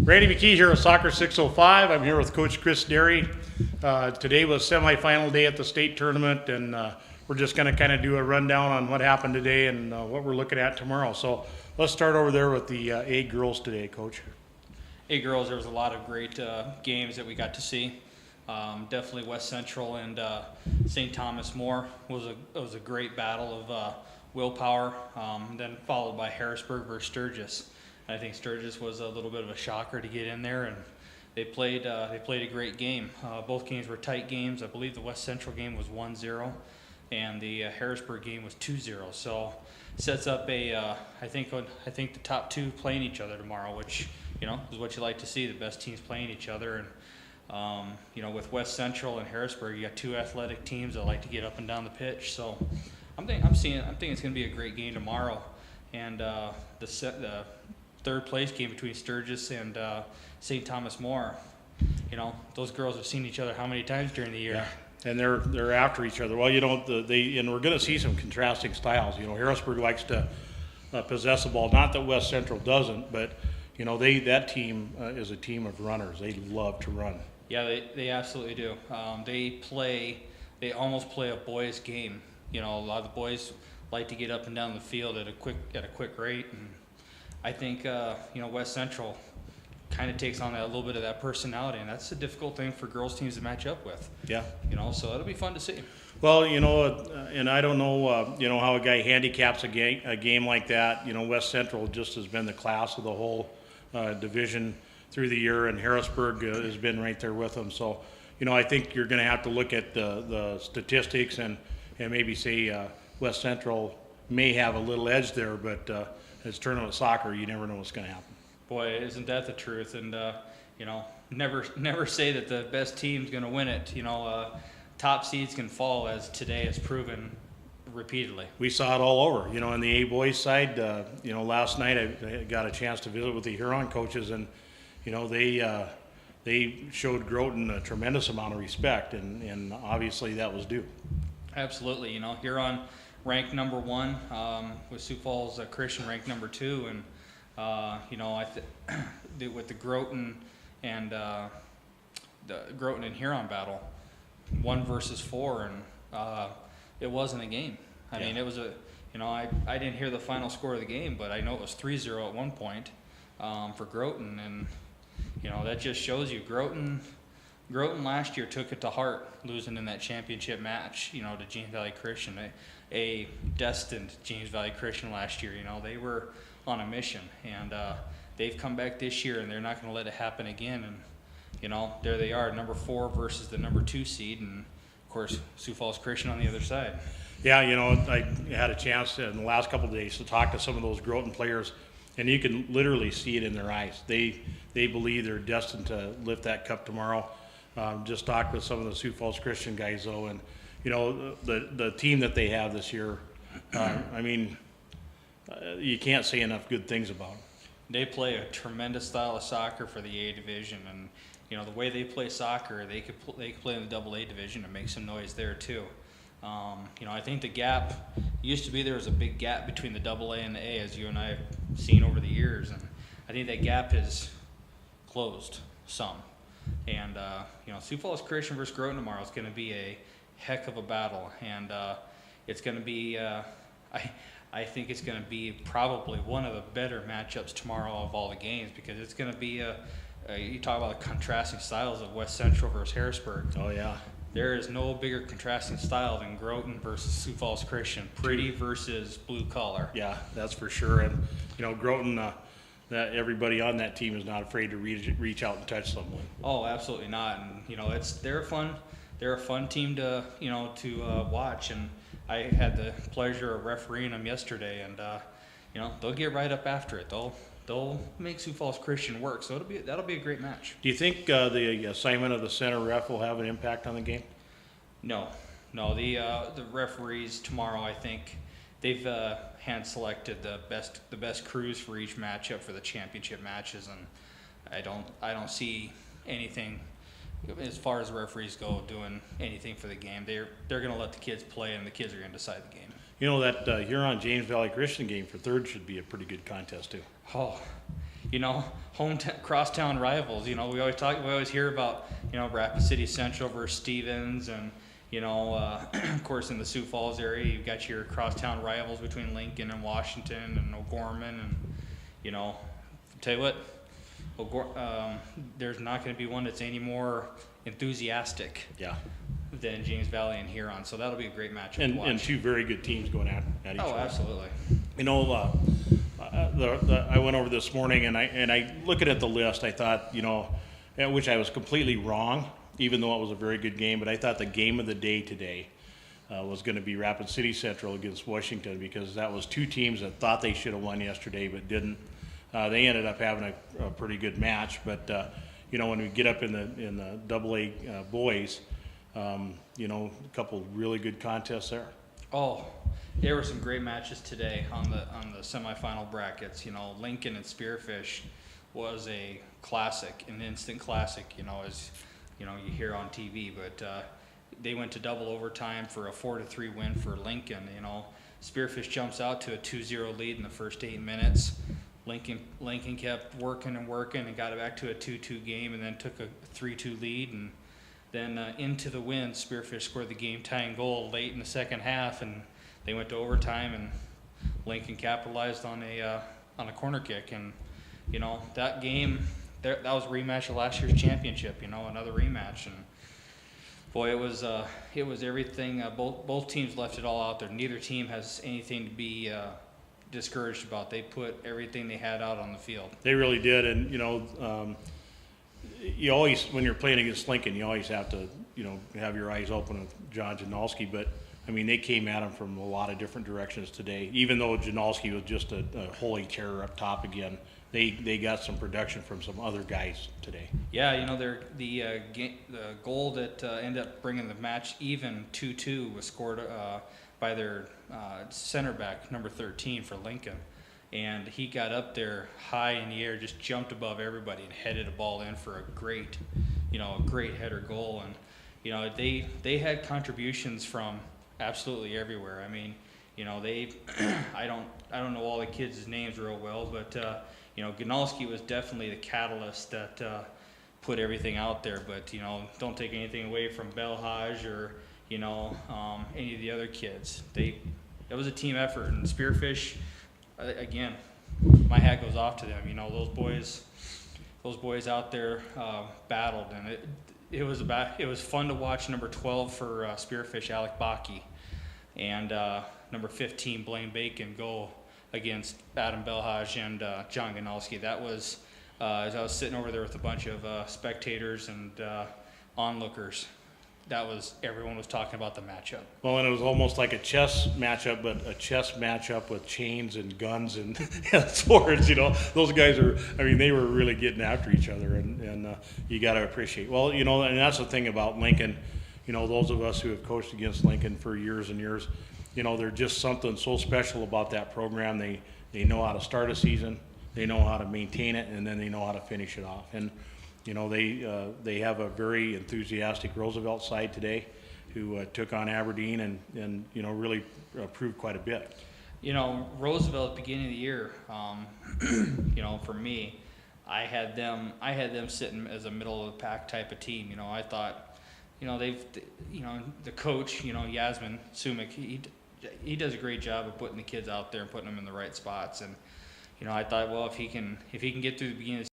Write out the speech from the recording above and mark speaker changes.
Speaker 1: Randy McKee here with Soccer 605. I'm here with Coach Chris Derry. Today was semifinal day at the state tournament, and we're just going to kind of do a rundown on what happened today and what we're looking at tomorrow. So let's start over there with the A girls today, Coach.
Speaker 2: A girls, there was a lot of great games that we got to see. Definitely West Central and St. Thomas More was a great battle of willpower. Then followed by Harrisburg versus Sturgis. I think Sturgis was a little bit of a shocker to get in there, and they played a great game. Both games were tight games. I believe the West Central game was 1-0, and the Harrisburg game was 2-0. So sets up I think the top two playing each other tomorrow, which is what you like to see, the best teams playing each other. And with West Central and Harrisburg, you got two athletic teams that like to get up and down the pitch. So I'm thinking it's going to be a great game tomorrow. And the third place game between Sturgis and St. Thomas More. Those girls have seen each other how many times during the year?
Speaker 1: Yeah, and they're after each other. Well, and we're going to see some contrasting styles. Harrisburg likes to possess the ball. Not that West Central doesn't, but that team is a team of runners. They love to run.
Speaker 2: Yeah, they absolutely do. They almost play a boys' game. A lot of the boys like to get up and down the field at a quick rate, and I think West Central kind of takes on a little bit of that personality, and that's a difficult thing for girls teams to match up with.
Speaker 1: Yeah.
Speaker 2: So it'll be fun to see.
Speaker 1: Well, and I don't know, how a guy handicaps a game like that. West Central just has been the class of the whole division through the year, and Harrisburg has been right there with them. So, I think you're going to have to look at the statistics and maybe say West Central may have a little edge there, but it's tournament soccer. You never know what's going to happen.
Speaker 2: Boy, isn't that the truth? And never say that the best team's going to win it. Top seeds can fall, as today has proven repeatedly.
Speaker 1: We saw it all over. On the A boys side, last night I got a chance to visit with the Huron coaches, and they showed Groton a tremendous amount of respect, and obviously that was due.
Speaker 2: Absolutely. Huron ranked number 1, with Sioux Falls Christian ranked number 2, and with the Groton and Huron battle, 1 versus 4, and it wasn't a game. I mean, it was I didn't hear the final score of the game, but I know it was 3-0 at one point for Groton, and that just shows you Groton last year took it to heart, losing in that championship match, to James Valley Christian, a destined James Valley Christian last year. They were on a mission, and they've come back this year, and they're not going to let it happen again. And there they are, number 4 versus the number 2 seed, and of course Sioux Falls Christian on the other side.
Speaker 1: Yeah, I had a chance in the last couple of days to talk to some of those Groton players, and you can literally see it in their eyes. They believe they're destined to lift that cup tomorrow. Just talked with some of the Sioux Falls Christian guys, though, and the team that they have this year, you can't say enough good things about them.
Speaker 2: They play a tremendous style of soccer for the A division, and the way they play soccer, they could play in the AA division and make some noise there too. I think the gap used to be there was a big gap between the AA and the A, as you and I have seen over the years, and I think that gap has closed some. And Sioux Falls Christian versus Groton tomorrow is going to be a heck of a battle, and it's going to be I think it's going to be probably one of the better matchups tomorrow of all the games, because it's going to be you talk about the contrasting styles of West Central versus Harrisburg.
Speaker 1: Oh yeah.
Speaker 2: There is no bigger contrasting style than Groton versus Sioux Falls Christian. Pretty versus blue collar.
Speaker 1: Yeah, that's for sure. And Groton, that everybody on that team is not afraid to reach out and touch someone.
Speaker 2: Oh, absolutely not. And they're a fun team to watch. And I had the pleasure of refereeing them yesterday, and they'll get right up after it. They'll make Sioux Falls Christian work, so that'll be a great match.
Speaker 1: Do you think the assignment of the center ref will have an impact on the game?
Speaker 2: No. The referees tomorrow, I think they've hand selected the best crews for each matchup for the championship matches, and I don't see anything as far as referees go doing anything for the game. They're going to let the kids play, and the kids are going to decide the game.
Speaker 1: That Huron James Valley Christian game for third should be a pretty good contest too.
Speaker 2: Oh, you know, crosstown rivals. You know, we always hear about, you know, Rapid City Central versus Stevens, and you know, of course in the Sioux Falls area, you've got your crosstown rivals between Lincoln and Washington and O'Gorman, and you know, tell you what, there's not going to be one that's any more enthusiastic
Speaker 1: Yeah.
Speaker 2: than James Valley and Huron. So that'll be a great matchup to watch.
Speaker 1: And two very good teams going at each other.
Speaker 2: Oh, absolutely.
Speaker 1: You know, I went over this morning and I looking at the list, I thought, you know, which I was completely wrong, even though it was a very good game, but I thought the game of the day today was going to be Rapid City Central against Washington, because that was two teams that thought they should have won yesterday but didn't. They ended up having a pretty good match, but you know, when we get up in the AA boys, you know, a couple really good contests there.
Speaker 2: Oh, there were some great matches today on the semifinal brackets. You know, Lincoln and Spearfish was a classic, an instant classic. You know, as you know, you hear on TV, but they went to double overtime for a 4-3 win for Lincoln. You know, Spearfish jumps out to a 2-0 lead in the first 8 minutes. Lincoln kept working and got it back to a 2-2 game, and then took a 3-2 lead, and then into the wind, Spearfish scored the game-tying goal late in the second half, and they went to overtime, and Lincoln capitalized on a corner kick. And you know, that game, that was a rematch of last year's championship. You know, another rematch, and boy, it was everything. Both teams left it all out there. Neither team has anything to be discouraged about. They put everything they had out on the field.
Speaker 1: They really did, and you know, you always, when you're playing against Lincoln, you always have to, you know, have your eyes open with John Janowski. But I mean, they came at him from a lot of different directions today. Even though Janowski was just a holy terror up top again, they got some production from some other guys today.
Speaker 2: Yeah, you know, the goal that ended up bringing the match even 2-2 was scored by their center back, number 13 for Lincoln. And he got up there high in the air, just jumped above everybody and headed a ball in for a great header goal. And you know, they had contributions from absolutely everywhere. I mean, you know, I don't know all the kids' names real well, but you know, Ganalski was definitely the catalyst that put everything out there. But you know, don't take anything away from Belhaj or you know, any of the other kids. It was a team effort, and Spearfish, again, my hat goes off to them. You know, those boys out there battled, and it was fun to watch. Number 12 for Spearfish, Alec Baki, and number 15, Blaine Bacon, go against Adam Belhaj and John Ganalski. That was, as I was sitting over there with a bunch of spectators and onlookers, everyone was talking about the matchup.
Speaker 1: Well, and it was almost like a chess matchup, but a chess matchup with chains and guns and swords. You know, those guys they were really getting after each other, and you got to appreciate. Well, you know, and that's the thing about Lincoln. You know, those of us who have coached against Lincoln for years and years, you know, there's just something so special about that program. They know how to start a season, they know how to maintain it, and then they know how to finish it off. And you know, they have a very enthusiastic Roosevelt side today, who took on Aberdeen and you know, really proved quite a bit.
Speaker 2: You know, Roosevelt at the beginning of the year, you know, for me, I had them sitting as a middle of the pack type of team. You know, I thought, you know, the coach, you know, Yasmin Sumik, he does a great job of putting the kids out there and putting them in the right spots. And you know, I thought, well, if he can get through the beginning of the